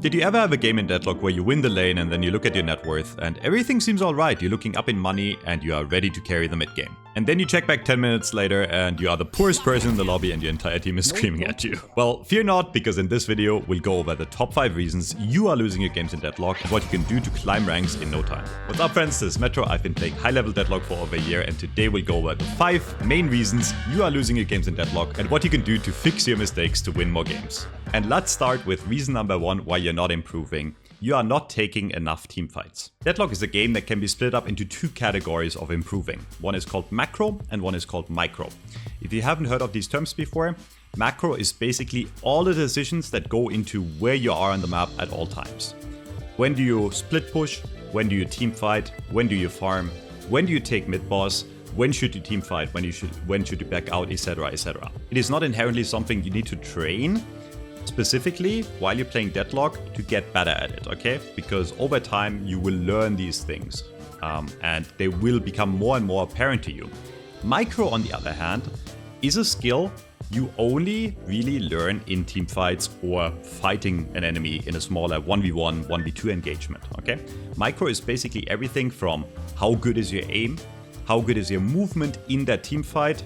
Did you ever have a game in Deadlock where you win the lane and then you look at your net worth and everything seems alright, you're looking up in money and you are ready to carry the mid game. And then you check back 10 minutes later and you are the poorest person in the lobby and your entire team is screaming at you. Well, fear not, because in this video we'll go over the top 5 reasons you are losing your games in Deadlock and what you can do to climb ranks in no time. What's up friends, this is Metro. I've been playing high level Deadlock for over a year and today we'll go over the 5 main reasons you are losing your games in Deadlock and what you can do to fix your mistakes to win more games. And let's start with reason number 1 why you're not improving. You are not taking enough team fights. Deadlock is a game that can be split up into 2 categories of improving. One is called macro and one is called micro. If you haven't heard of these terms before, macro is basically all the decisions that go into where you are on the map at all times. When do you split push? When do you team fight? When do you farm? When do you take mid boss? When should you team fight? When should you back out, etc, etc. It is not inherently something you need to train specifically while you're playing Deadlock to get better at it, okay? Because over time you will learn these things and they will become more and more apparent to you. Micro, on the other hand, is a skill you only really learn in team fights or fighting an enemy in a smaller 1v1, 1v2 engagement, okay? Micro is basically everything from how good is your aim, how good is your movement in that team fight,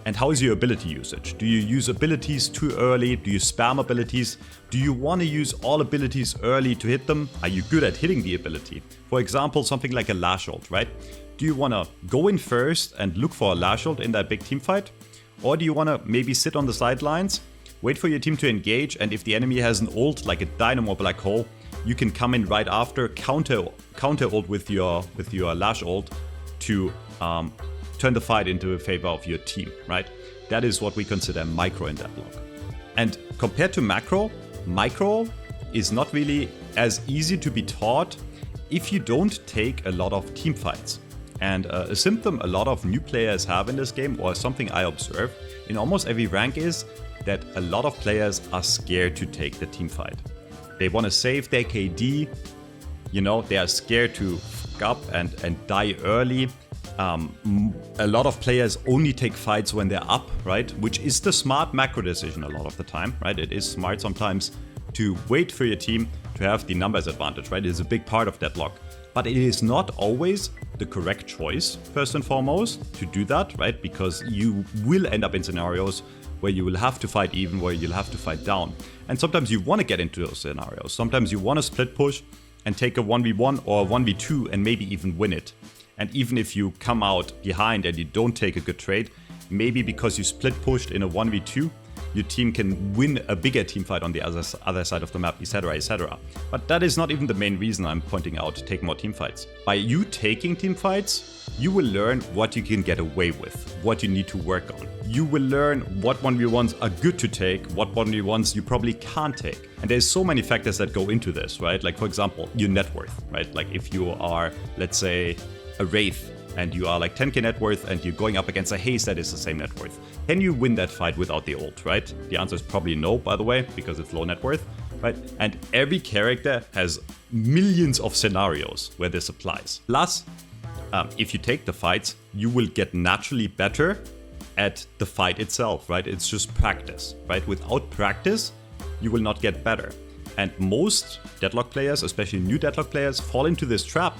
and how is your ability usage? Do you use abilities too early? Do you spam abilities? Do you want to use all abilities early to hit them? Are you good at hitting the ability? For example, something like a lash ult, right? Do you want to go in first and look for a lash ult in that big team fight? Or do you want to maybe sit on the sidelines, wait for your team to engage, and if the enemy has an ult like a dynamo black hole, you can come in right after, counter ult with your lash ult to turn the fight into a favor of your team, right? That is what we consider micro in Deadlock. And compared to macro, micro is not really as easy to be taught if you don't take a lot of team fights. And a symptom a lot of new players have in this game, or something I observe in almost every rank, is that a lot of players are scared to take the team fight. They want to save their KD, you know, they are scared to fuck up and die early. A lot of players only take fights when they're up, right? Which is the smart macro decision a lot of the time, right? It is smart sometimes to wait for your team to have the numbers advantage, right? It is a big part of Deadlock. But it is not always the correct choice, first and foremost, to do that, right? Because you will end up in scenarios where you will have to fight even, where you'll have to fight down. And sometimes you want to get into those scenarios. Sometimes you want to split push and take a 1v1 or a 1v2 and maybe even win it. And even if you come out behind and you don't take a good trade, maybe because you split pushed in a 1v2, your team can win a bigger team fight on the other side of the map, etc, etc. But that is not even the main reason I'm pointing out to take more team fights. By you taking team fights, you will learn what you can get away with, what you need to work on. You will learn what 1v1s are good to take, what 1v1s you probably can't take. And there's so many factors that go into this, right? Like for example, your net worth, right? Like if you are, let's say, a Wraith and you are like 10k net worth and you're going up against a Haze that is the same net worth. Can you win that fight without the ult, right? The answer is probably no, by the way, because it's low net worth, right? And every character has millions of scenarios where this applies. Plus, if you take the fights, you will get naturally better at the fight itself, right? It's just practice, right? Without practice, you will not get better. And most Deadlock players, especially new Deadlock players, fall into this trap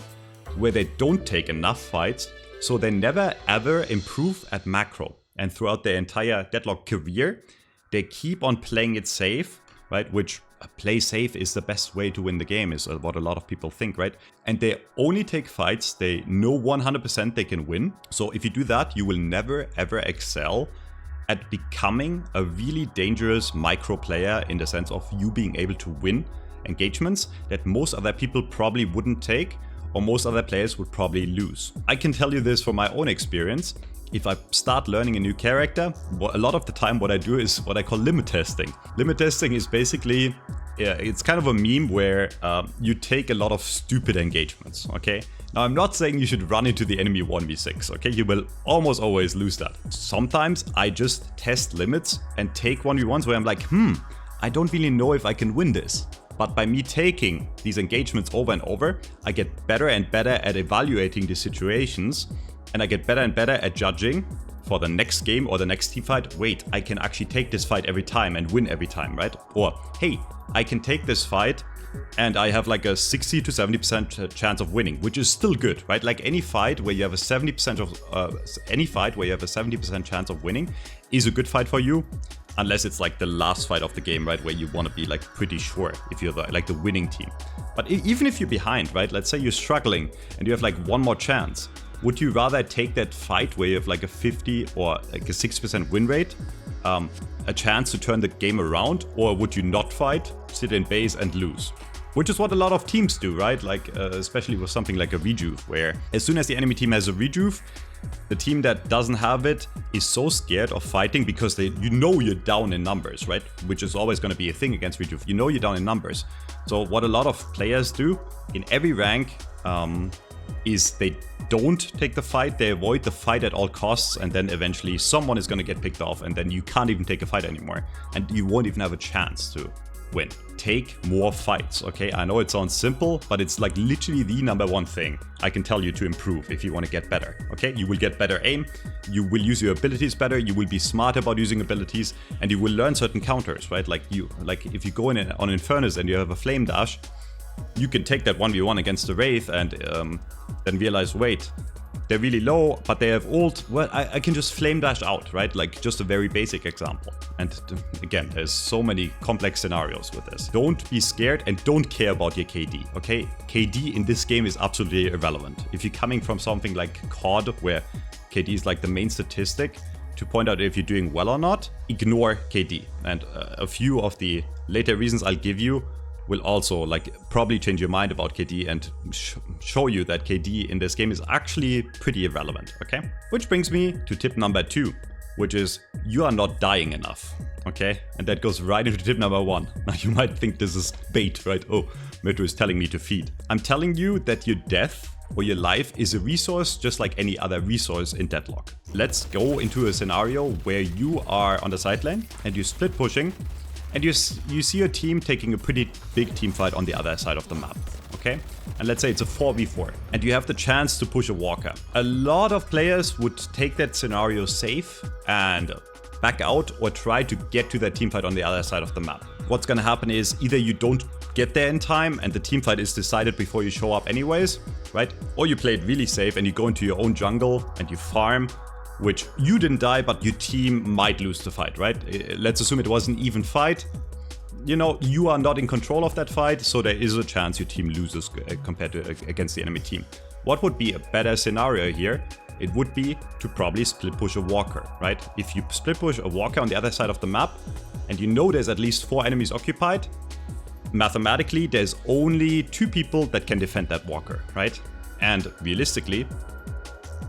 where they don't take enough fights, so they never ever improve at macro. And throughout their entire Deadlock career, they keep on playing it safe, right? Which play safe is the best way to win the game, is what a lot of people think, right? And they only take fights they know 100% they can win. So if you do that, you will never ever excel at becoming a really dangerous micro player in the sense of you being able to win engagements that most other people probably wouldn't take, or most other players would probably lose. I can tell you this from my own experience. If I start learning a new character, a lot of the time what I do is what I call limit testing. Limit testing is basically, it's kind of a meme where you take a lot of stupid engagements, okay? Now I'm not saying you should run into the enemy 1v6, okay? You will almost always lose that. Sometimes I just test limits and take 1v1s where I'm like, I don't really know if I can win this. But by me taking these engagements over and over, I get better and better at evaluating the situations, and I get better and better at judging for the next game or the next team fight. Wait, I can actually take this fight every time and win every time, right? Or, hey, I can take this fight and I have like a 60 to 70% chance of winning, which is still good, right? Like any fight where you have a 70% chance of winning is a good fight for you, unless it's like the last fight of the game, right? Where you want to be like pretty sure if you're the winning team. But even if you're behind, right? Let's say you're struggling and you have like one more chance. Would you rather take that fight where you have like a 50 or like a 6% win rate, a chance to turn the game around, or would you not fight, sit in base and lose? Which is what a lot of teams do, right? Like especially with something like a rejuve, where as soon as the enemy team has a rejuve, the team that doesn't have it is so scared of fighting because you're down in numbers, right? Which is always going to be a thing against rejuve. You're down in numbers. So what a lot of players do in every rank is they don't take the fight, they avoid the fight at all costs, and then eventually someone is going to get picked off, and then you can't even take a fight anymore, and you won't even have a chance to win. Take more fights, okay? I know it sounds simple, but it's like literally the #1 thing I can tell you to improve if you want to get better, okay? You will get better aim, you will use your abilities better, you will be smart about using abilities, and you will learn certain counters, right? Like if you go in on Infernus and you have a flame dash, you can take that 1v1 against the Wraith and then realize, wait, they're really low, but they have ult. Well, I can just flame dash out, right? Like just a very basic example. And again, there's so many complex scenarios with this. Don't be scared and don't care about your KD, okay? KD in this game is absolutely irrelevant. If you're coming from something like COD, where KD is like the main statistic to point out if you're doing well or not, ignore KD. And a few of the later reasons I'll give you will also like probably change your mind about KD and show you that KD in this game is actually pretty irrelevant, okay? Which brings me to tip #2, which is you are not dying enough, okay? And that goes right into tip #1. Now you might think this is bait, right? Oh, Metro is telling me to feed. I'm telling you that your death or your life is a resource just like any other resource in Deadlock. Let's go into a scenario where you are on the side lane and you're split pushing, and you see your team taking a pretty big team fight on the other side of the map, okay? And let's say it's a 4v4, and you have the chance to push a walker. A lot of players would take that scenario safe and back out or try to get to that team fight on the other side of the map. What's gonna happen is either you don't get there in time and the team fight is decided before you show up anyways, right? Or you play it really safe and you go into your own jungle and you farm, which you didn't die, but your team might lose the fight, right? Let's assume it was an even fight. You are not in control of that fight, so there is a chance your team loses compared to against the enemy team. What would be a better scenario here? It would be to probably split push a walker, right? If you split push a walker on the other side of the map, and you know there's at least 4 enemies occupied, mathematically there's only 2 people that can defend that walker, right? And realistically,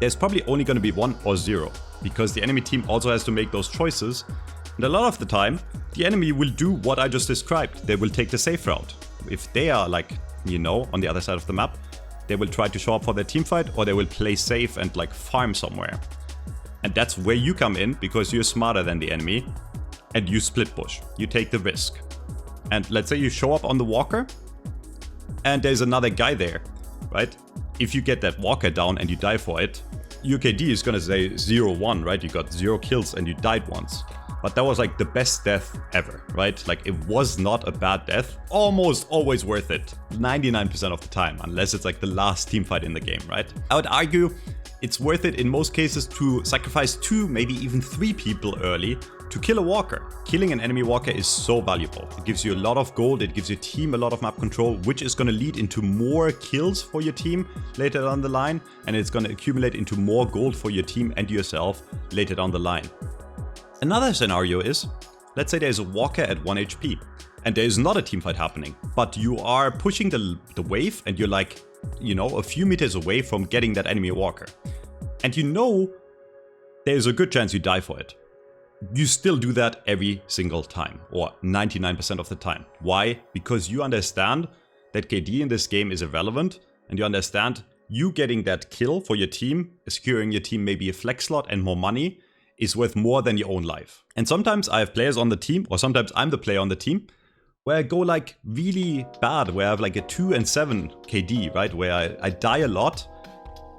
there's probably only going to be 1 or 0, because the enemy team also has to make those choices. And a lot of the time, the enemy will do what I just described. They will take the safe route. If they are like, on the other side of the map, they will try to show up for their team fight, or they will play safe and like farm somewhere. And that's where you come in, because you're smarter than the enemy and you split push. You take the risk. And let's say you show up on the walker and there's another guy there, right? If you get that walker down and you die for it, your KD is gonna say 0-1, right? You got 0 kills and you died once. But that was like the best death ever, right? Like it was not a bad death. Almost always worth it. 99% of the time, unless it's like the last team fight in the game, right? I would argue it's worth it in most cases to sacrifice 2, maybe even 3 people early to kill a walker. Killing an enemy walker is so valuable. It gives you a lot of gold, it gives your team a lot of map control, which is going to lead into more kills for your team later down the line, and it's going to accumulate into more gold for your team and yourself later down the line. Another scenario is, let's say there's a walker at 1 HP, and there is not a team fight happening, but you are pushing the wave and you're like, a few meters away from getting that enemy walker. And there's a good chance you die for it. You still do that every single time, or 99% of the time. Why? Because you understand that KD in this game is irrelevant, and you understand you getting that kill for your team, securing your team maybe a flex slot and more money, is worth more than your own life. And sometimes I have players on the team, or sometimes I'm the player on the team, where I go like really bad, where I have like a 2 and 7 KD, right? Where I die a lot.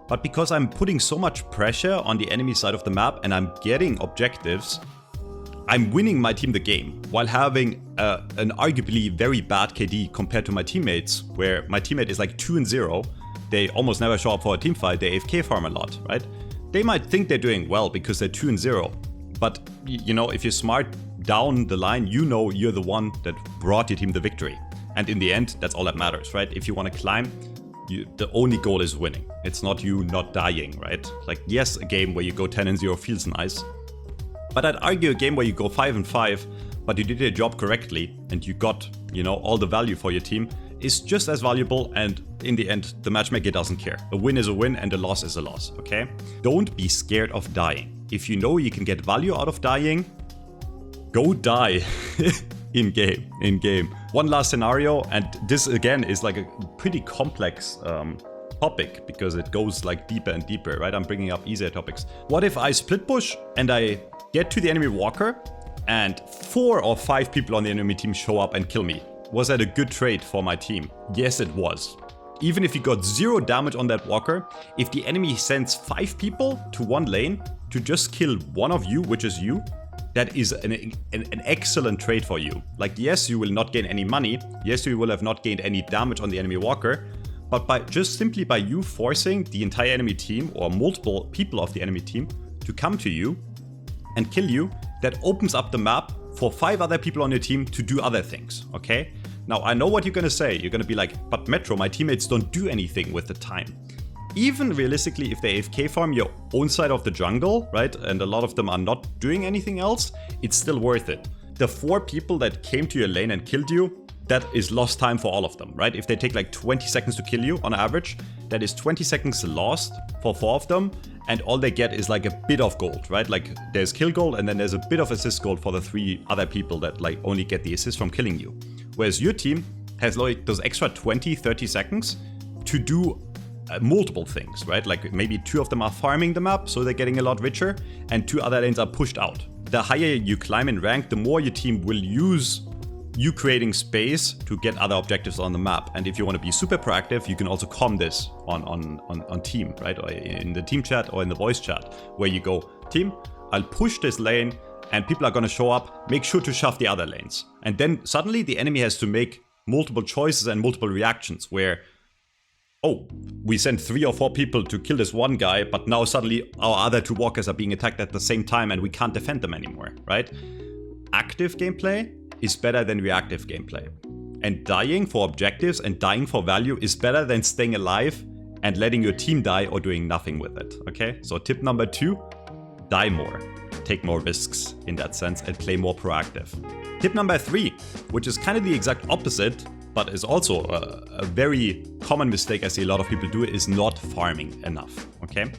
But because I'm putting so much pressure on the enemy side of the map and I'm getting objectives, I'm winning my team the game while having an arguably very bad KD compared to my teammates, where my teammate is like 2-0. They almost never show up for a team fight. They AFK farm a lot, right? They might think they're doing well because they're 2-0. But, you know, if you're smart down the line, you know you're the one that brought your team the victory. And in the end, that's all that matters, right? If you want to climb, the only goal is winning. It's not you not dying, right? Like, yes, a game where you go 10-0 feels nice. But I'd argue a game where you go 5-5, but you did your job correctly and you got, you know, all the value for your team is just as valuable, and in the end, the matchmaker doesn't care. A win is a win and a loss is a loss, okay? Don't be scared of dying. If you know you can get value out of dying, go die in game. One last scenario, and this again is like a pretty complex topic because it goes like deeper and deeper, right? I'm bringing up easier topics. What if I split push and I get to the enemy walker and 4 or 5 people on the enemy team show up and kill me? Was that a good trade for my team? Yes, it was. Even if you got 0 damage on that walker, if the enemy sends 5 people to one lane to just kill one of you, which is you, that is an excellent trade for you. Like, yes, you will not gain any money. Yes, you will have not gained any damage on the enemy walker. But simply by you forcing the entire enemy team or multiple people of the enemy team to come to you and kill you, that opens up the map for 5 other people on your team to do other things, okay? Now, I know what you're gonna say. You're gonna be like, but Metro, my teammates don't do anything with the time. Even realistically, if they AFK farm your own side of the jungle, right, and a lot of them are not doing anything else, it's still worth it. The 4 people that came to your lane and killed you, that is lost time for all of them, right? If they take like 20 seconds to kill you on average, that is 20 seconds lost for 4 of them, and all they get is like a bit of gold, right? Like there's kill gold and then there's a bit of assist gold for the 3 other people that like only get the assist from killing you. Whereas your team has like those extra 20-30 seconds to do multiple things, right? Like maybe 2 of them are farming the map, so they're getting a lot richer, and 2 other lanes are pushed out. The higher you climb in rank, the more your team will use you creating space to get other objectives on the map. And if you want to be super proactive, you can also com this on team, right? Or in the team chat or in the voice chat, where you go, team, I'll push this lane and people are going to show up, make sure to shove the other lanes. And then suddenly the enemy has to make multiple choices and multiple reactions where, oh, we sent 3 or 4 people to kill this one guy, but now suddenly our other 2 walkers are being attacked at the same time and we can't defend them anymore, right? Active gameplay is better than reactive gameplay. And dying for objectives and dying for value is better than staying alive and letting your team die or doing nothing with it, okay? So tip number 2, die more. Take more risks in that sense and play more proactive. Tip number 3, which is kind of the exact opposite, but is also a very common mistake I see a lot of people do, is not farming enough, okay?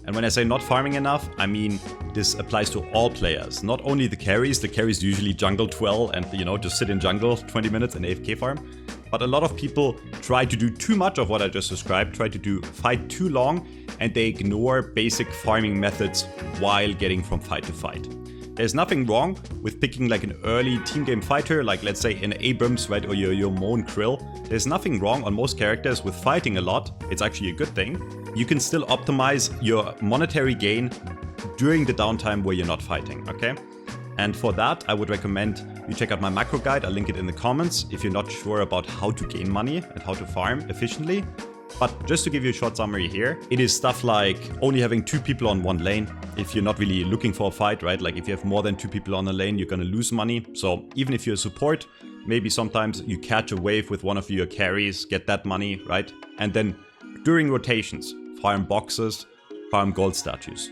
And when I say not farming enough, I mean this applies to all players, not only the carries. The carries usually jungle 12 and, you know, just sit in jungle 20 minutes and AFK farm. But a lot of people try to do too much of what I just described, try to fight too long, and they ignore basic farming methods while getting from fight to fight. There's nothing wrong with picking like an early team game fighter, like let's say an Abrams, right, or your Moan Krill. There's nothing wrong on most characters with fighting a lot. It's actually a good thing. You can still optimize your monetary gain during the downtime where you're not fighting, okay? And for that, I would recommend you check out my macro guide. I'll link it in the comments if you're not sure about how to gain money and how to farm efficiently. But just to give you a short summary here, it is stuff like only having 2 people on one lane. If you're not really looking for a fight, right? Like if you have more than 2 people on a lane, you're gonna lose money. So even if you're a support, maybe sometimes you catch a wave with one of your carries, get that money, right? And then during rotations, farm boxes, farm gold statues.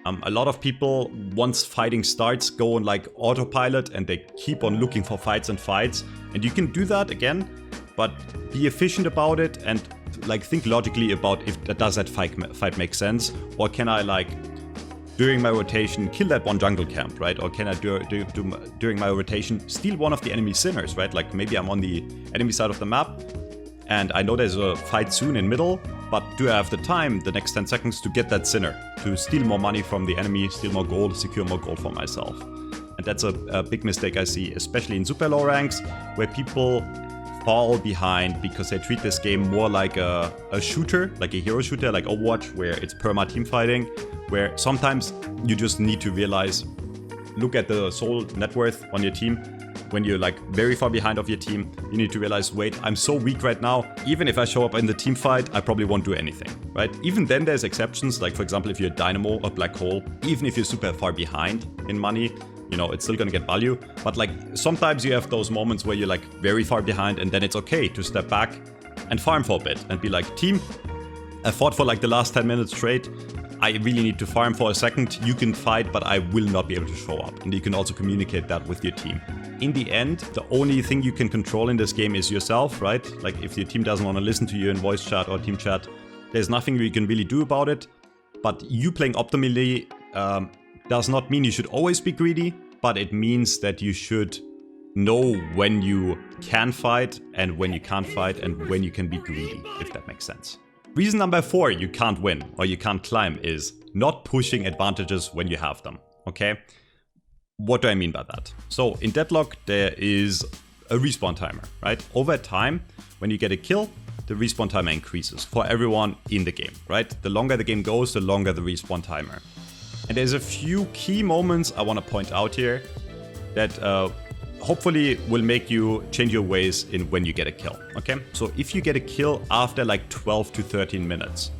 A lot of people, once fighting starts, go on like autopilot and they keep on looking for fights and fights. And you can do that again, but be efficient about it and like think logically about if does that fight make sense, or can I like during my rotation kill that one jungle camp, right? Or can I during my rotation steal one of the enemy sinners, right? Like maybe I'm on the enemy side of the map and I know there's a fight soon in middle, but do I have the time, the next 10 seconds, to get that sinner, to steal more money from the enemy, steal more gold, secure more gold for myself? And that's a big mistake I see, especially in super low ranks, where people fall behind because they treat this game more like a shooter, like a hero shooter, like Overwatch, where it's perma team fighting, where sometimes you just need to realize look at the soul net worth on your team, when you're like very far behind of your team, you need to realize, wait, I'm so weak right now. Even if I show up in the team fight, I probably won't do anything, right? Even then there's exceptions. Like for example, if you're a dynamo or black hole, even if you're super far behind in money, you know, it's still gonna get value. But like sometimes you have those moments where you're like very far behind, and then it's okay to step back and farm for a bit and be like, team, I fought for like the last 10 minutes straight. I really need to farm for a second. You can fight, but I will not be able to show up. And you can also communicate that with your team. In the end, the only thing you can control in this game is yourself, right? Like if your team doesn't want to listen to you in voice chat or team chat, there's nothing you can really do about it. But you playing optimally does not mean you should always be greedy, but it means that you should know when you can fight and when you can't fight and when you can be greedy, if that makes sense. Reason number 4 you can't win or you can't climb is not pushing advantages when you have them, okay? What do I mean by that? So in Deadlock there is a respawn timer, right? Over time, when you get a kill, the respawn timer increases for everyone in the game, right? The longer the game goes, the longer the respawn timer. And there's a few key moments I want to point out here that hopefully will make you change your ways in when you get a kill, okay? So if you get a kill after like 12 to 13 minutes,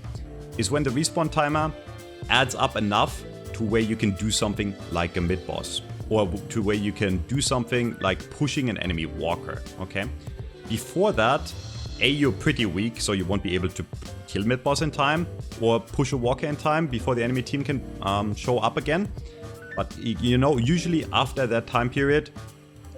is when the respawn timer adds up enough to where you can do something like a mid-boss, or to where you can do something like pushing an enemy walker, okay? Before that, you're pretty weak, so you won't be able to kill mid-boss in time, or push a walker in time before the enemy team can show up again. But you know, usually after that time period,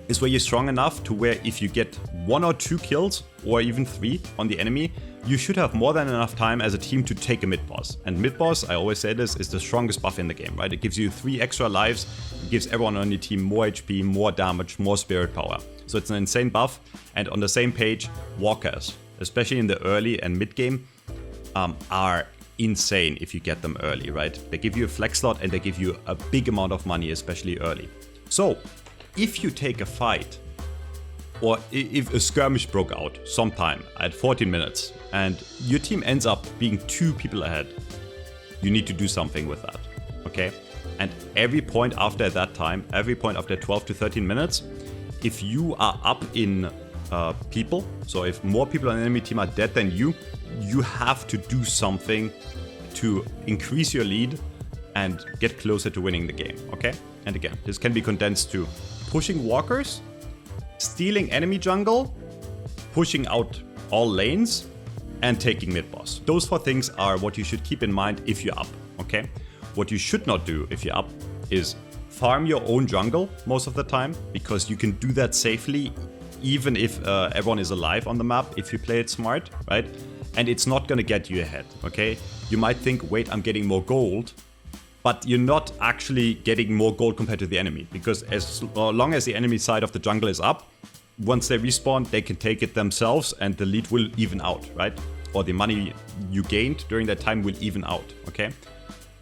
is where you're strong enough to where if you get 1 or 2 kills, or even 3 on the enemy, you should have more than enough time as a team to take a mid-boss. And mid-boss, I always say this, is the strongest buff in the game, right? It gives you 3 extra lives, it gives everyone on your team more HP, more damage, more spirit power. So it's an insane buff. And on the same page, walkers, especially in the early and mid-game, are insane if you get them early, right? They give you a flex slot and they give you a big amount of money, especially early. So if you take a fight, or if a skirmish broke out sometime at 14 minutes and your team ends up being 2 people ahead, you need to do something with that, okay? And every point after that time, every point after 12 to 13 minutes, if you are up in people, so if more people on the enemy team are dead than you have to do something to increase your lead and get closer to winning the game, okay? And again, this can be condensed to pushing walkers, stealing enemy jungle, pushing out all lanes, and taking mid-boss. Those 4 things are what you should keep in mind if you're up, okay? What you should not do if you're up is farm your own jungle most of the time, because you can do that safely even if everyone is alive on the map if you play it smart, right? And it's not gonna get you ahead, okay? You might think, wait, I'm getting more gold, but you're not actually getting more gold compared to the enemy, because as long as the enemy side of the jungle is up, once they respawn, they can take it themselves and the lead will even out, right? Or the money you gained during that time will even out, okay?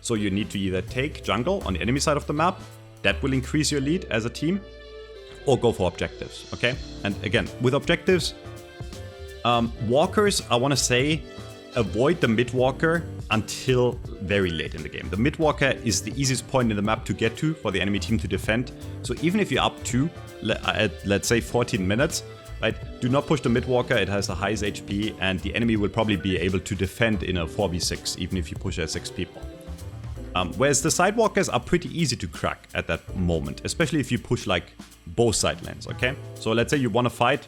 So you need to either take jungle on the enemy side of the map, that will increase your lead as a team, or go for objectives, okay? And again, with objectives, walkers, I want to say, avoid the mid-walker until very late in the game. The mid-walker is the easiest point in the map to get to for the enemy team to defend. So even if you're up 2, at let's say 14 minutes, right, do not push the mid-walker, it has the highest HP, and the enemy will probably be able to defend in a 4v6, even if you push at 6 people. Whereas the sidewalkers are pretty easy to crack at that moment, especially if you push like both side lanes, okay? So let's say you want to fight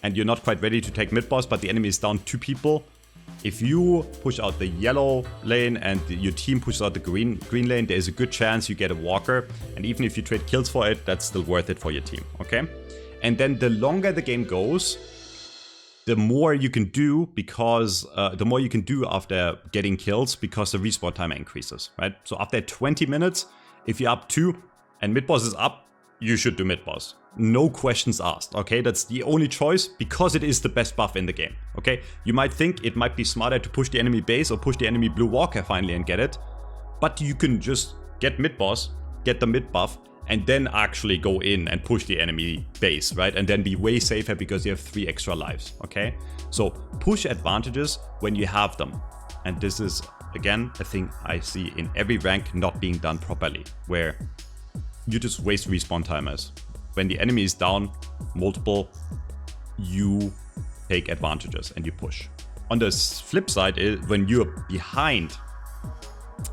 and you're not quite ready to take mid-boss, but the enemy is down 2 people. If you push out the yellow lane and your team pushes out the green lane, there's a good chance you get a walker. And even if you trade kills for it, that's still worth it for your team, okay? And then the longer the game goes, the more you can do, because the more you can do after getting kills, because the respawn timer increases, right? So after 20 minutes, if you're up 2 and mid-boss is up, you should do mid-boss. No questions asked, okay? That's the only choice, because it is the best buff in the game, okay? You might think it might be smarter to push the enemy base or push the enemy blue walker finally and get it, but you can just get mid-boss, get the mid-buff, and then actually go in and push the enemy base, right? And then be way safer because you have 3 extra lives, okay? So push advantages when you have them. And this is, again, a thing I see in every rank not being done properly, where you just waste respawn timers. When the enemy is down multiple, you take advantages and you push. On the flip side, when you're behind,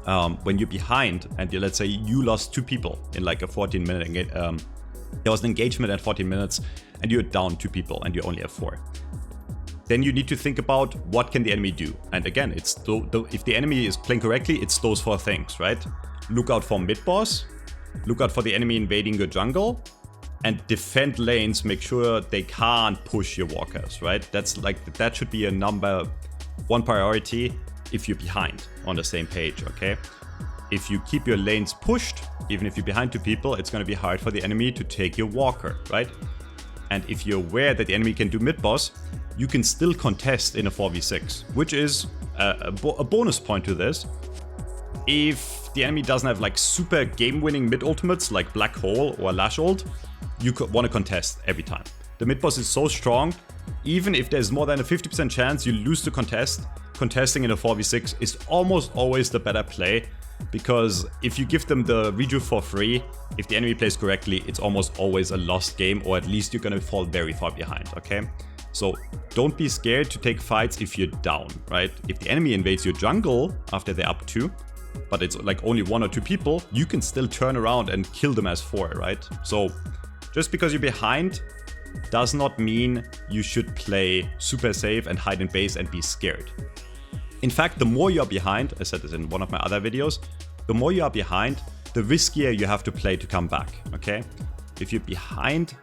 and let's say you lost 2 people in like a 14-minute, there was an engagement at 14 minutes and you're down 2 people and you only have 4. Then you need to think about what can the enemy do. And again, it's if the enemy is playing correctly, it's those 4 things, right? Look out for mid-boss, look out for the enemy invading your jungle, and defend lanes, make sure they can't push your walkers, right? That should be a number 1 priority if you're behind on the same page, okay? If you keep your lanes pushed, even if you're behind 2 people, it's going to be hard for the enemy to take your walker, right? And if you're aware that the enemy can do mid-boss, you can still contest in a 4v6, which is a bonus point to this. If the enemy doesn't have like super game-winning mid-ultimates like Black Hole or Lash Ult, you want to contest every time. The mid-boss is so strong, even if there's more than a 50% chance you lose the contest, contesting in a 4v6 is almost always the better play, because if you give them the rejuve for free, if the enemy plays correctly, it's almost always a lost game, or at least you're gonna fall very far behind, okay? So don't be scared to take fights if you're down, right? If the enemy invades your jungle after they're up 2, but it's like only 1 or 2 people, you can still turn around and kill them as 4, right? So just because you're behind does not mean you should play super safe and hide in base and be scared. In fact, the more you're behind, I said this in one of my other videos, the more you are behind, the riskier you have to play to come back, okay? If you're behind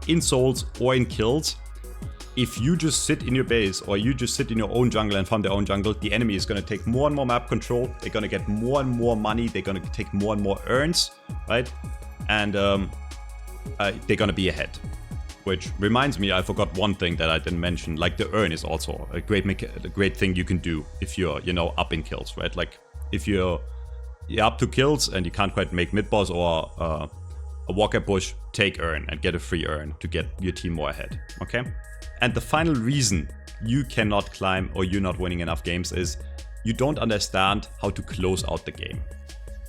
in souls or in kills, if you just sit in your base or you just sit in your own jungle and farm their own jungle, the enemy is going to take more and more map control, they're going to get more and more money, they're going to take more and more urns, right? And they're going to be ahead. Which reminds me, I forgot one thing that I didn't mention. Like the urn is also a great thing you can do if you're, up in kills, right? Like if you're up to kills and you can't quite make mid-boss or a walker push, take urn and get a free urn to get your team more ahead, okay? And the final reason you cannot climb or you're not winning enough games is you don't understand how to close out the game.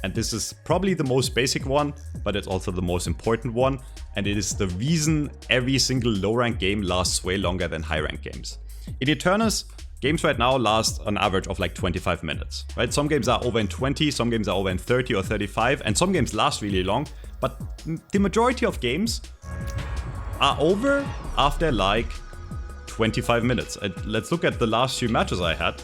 And this is probably the most basic one, but it's also the most important one. And it is the reason every single low rank game lasts way longer than high rank games. In Eternus, games right now last an average of like 25 minutes, right? Some games are over in 20, some games are over in 30 or 35, and some games last really long. But the majority of games are over after like 25 minutes. Let's look at the last few matches I had.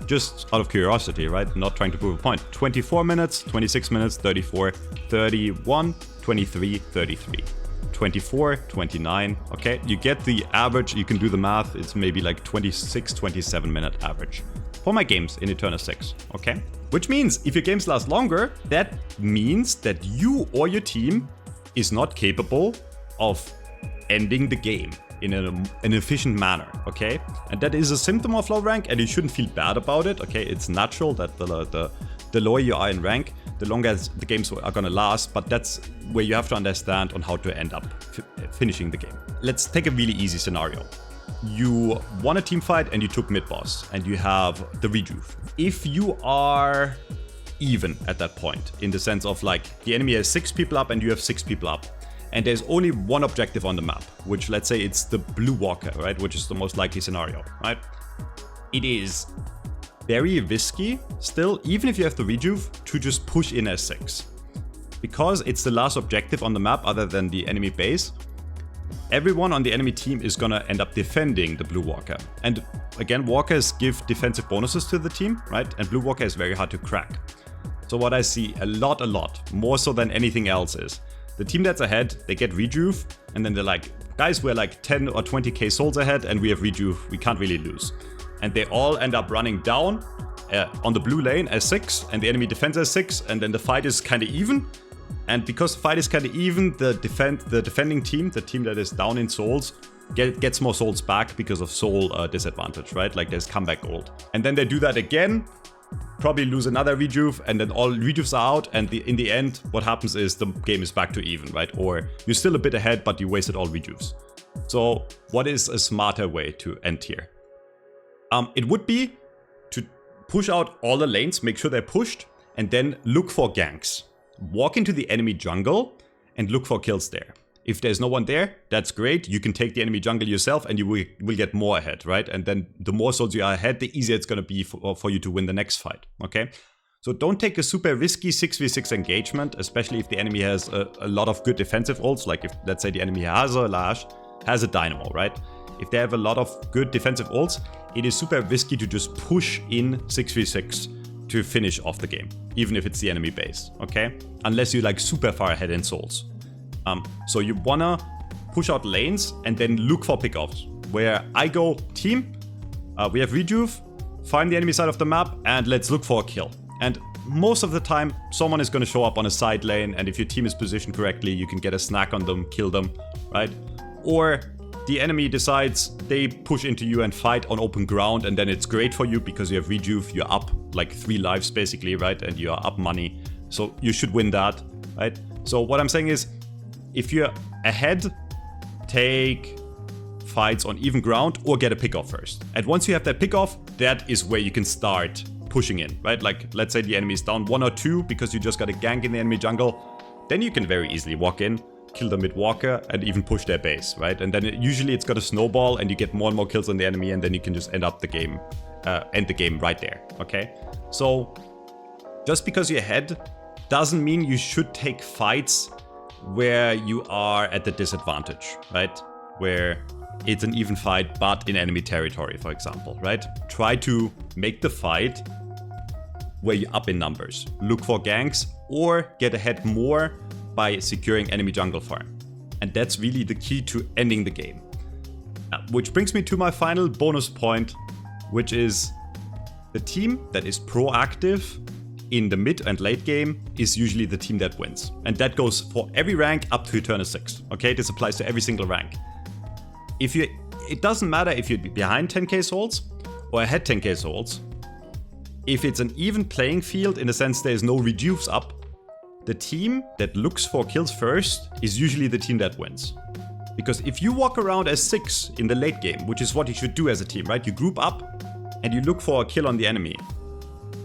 Just out of curiosity, right? Not trying to prove a point. 24 minutes, 26 minutes, 34, 31, 23, 33. 24, 29, okay? You get the average, you can do the math, it's maybe like 26, 27 minute average for my games in Eternus 6, okay? Which means if your games last longer, that means that you or your team is not capable of ending the game in an efficient manner, okay? And that is a symptom of low rank, and you shouldn't feel bad about it, okay? It's natural that the lower you are in rank, the longer the games are gonna last, but that's where you have to understand on how to end up finishing the game. Let's take a really easy scenario. You won a team fight and you took mid-boss, and you have the rejuve. If you are even at that point, in the sense of like, the enemy has 6 people up and you have 6 people up, and there's only one objective on the map, which let's say it's the blue walker, right? Which is the most likely scenario, right? It is very risky still, even if you have the rejuve, to just push in as 6. Because it's the last objective on the map other than the enemy base, everyone on the enemy team is gonna end up defending the blue walker. And again, walkers give defensive bonuses to the team, right? And blue walker is very hard to crack. So what I see a lot, more so than anything else is, the team that's ahead, they get rejuve, and then they're like, guys, we're like 10 or 20k souls ahead and we have rejuve, we can't really lose. And they all end up running down on the blue lane as 6, and the enemy defends as 6, and then the fight is kind of even. And because the fight is kind of even, the defending team, the team that is down in souls, gets more souls back because of soul disadvantage, right? Like there's comeback gold. And then they do that again, probably lose another rejuve, and then all rejuves are out, and in the end, what happens is the game is back to even, right? Or you're still a bit ahead, but you wasted all rejuves. So what is a smarter way to end here? It would be to push out all the lanes, make sure they're pushed, and then look for ganks. Walk into the enemy jungle and look for kills there. If there's no one there, that's great. You can take the enemy jungle yourself and you will get more ahead, right? And then the more souls you are ahead, the easier it's going to be for you to win the next fight, okay? So don't take a super risky 6v6 engagement, especially if the enemy has a lot of good defensive ults. Like if, let's say, the enemy has a Lash, has a Dynamo, right? If they have a lot of good defensive ults, it is super risky to just push in 6v6 to finish off the game, even if it's the enemy base, okay? Unless you're like super far ahead in souls. So you wanna push out lanes and then look for pickoffs. Where I go team, we have rejuve, find the enemy side of the map, and let's look for a kill. And most of the time, someone is gonna show up on a side lane, and if your team is positioned correctly, you can get a snack on them, kill them, right? Or the enemy decides they push into you and fight on open ground, and then it's great for you because you have rejuve, you're up like 3 lives basically, right? And you're up money, so you should win that, right? So what I'm saying is, if you're ahead, take fights on even ground or get a pickoff first. And once you have that pickoff, that is where you can start pushing in, right? Like, let's say the enemy is down 1 or 2 because you just got a gank in the enemy jungle. Then you can very easily walk in, kill the mid walker, and even push their base, right? And then usually it's got a snowball and you get more and more kills on the enemy, and then you can just end the game right there, okay? So just because you're ahead doesn't mean you should take fights where you are at the disadvantage, right? Where it's an even fight, but in enemy territory, for example, right? Try to make the fight where you're up in numbers. Look for ganks or get ahead more by securing enemy jungle farm. And that's really the key to ending the game. Which brings me to my final bonus point, which is the team that is proactive in the mid and late game is usually the team that wins. And that goes for every rank up to Eternal 6. Okay, this applies to every single rank. It doesn't matter if you're behind 10k souls or ahead 10k souls. If it's an even playing field, in the sense there's no rejuves up, the team that looks for kills first is usually the team that wins. Because if you walk around as 6 in the late game, which is what you should do as a team, right? You group up and you look for a kill on the enemy.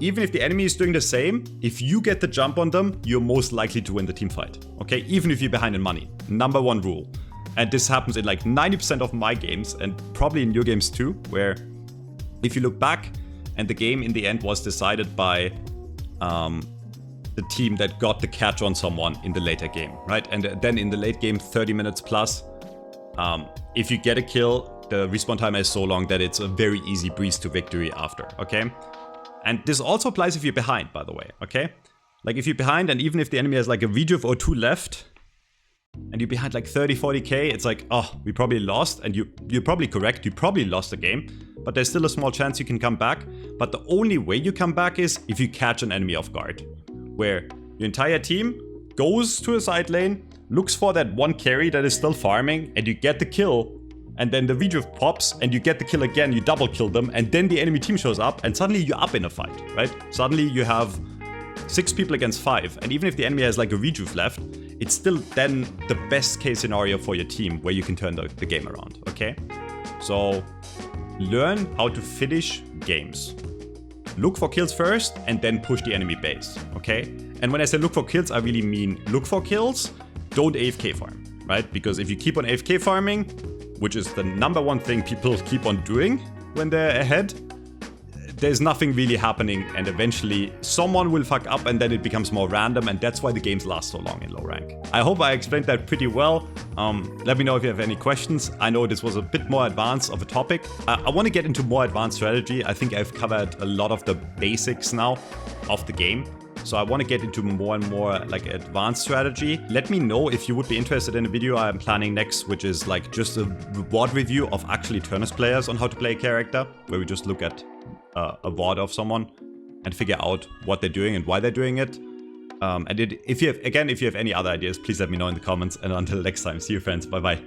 Even if the enemy is doing the same, if you get the jump on them, you're most likely to win the team fight. Okay, even if you're behind in money. Number 1 rule. And this happens in like 90% of my games, and probably in your games too, where if you look back and the game in the end was decided by the team that got the catch on someone in the later game, right? And then in the late game, 30 minutes plus, if you get a kill, the respawn time is so long that it's a very easy breeze to victory after, okay? And this also applies if you're behind, by the way, okay? Like if you're behind, and even if the enemy has like a rejuve or 2 left, and you're behind like 30, 40k, it's like, oh, we probably lost. And you're probably correct, you probably lost the game. But there's still a small chance you can come back. But the only way you come back is if you catch an enemy off guard. Where your entire team goes to a side lane, looks for that one carry that is still farming, and you get the kill. And then the rejuve pops, and you get the kill again, you double kill them, and then the enemy team shows up, and suddenly you're up in a fight, right? Suddenly you have 6 people against 5, and even if the enemy has like a rejuve left, it's still then the best case scenario for your team where you can turn the game around, okay? So learn how to finish games. Look for kills first and then push the enemy base, okay? And when I say look for kills, I really mean look for kills, don't AFK farm, right? Because if you keep on AFK farming, which is the number 1 thing people keep on doing when they're ahead, there's nothing really happening, and eventually someone will fuck up and then it becomes more random, and that's why the games last so long in low rank. I hope I explained that pretty well. Let me know if you have any questions. I know this was a bit more advanced of a topic. I want to get into more advanced strategy. I think I've covered a lot of the basics now of the game. So I want to get into more and more like advanced strategy. Let me know if you would be interested in a video I'm planning next, which is like just a reward review of actually Turnus players on how to play a character, where we just look at a VOD of someone and figure out what they're doing and why they're doing it. If you have any other ideas, please let me know in the comments. And until next time, see you friends. Bye bye.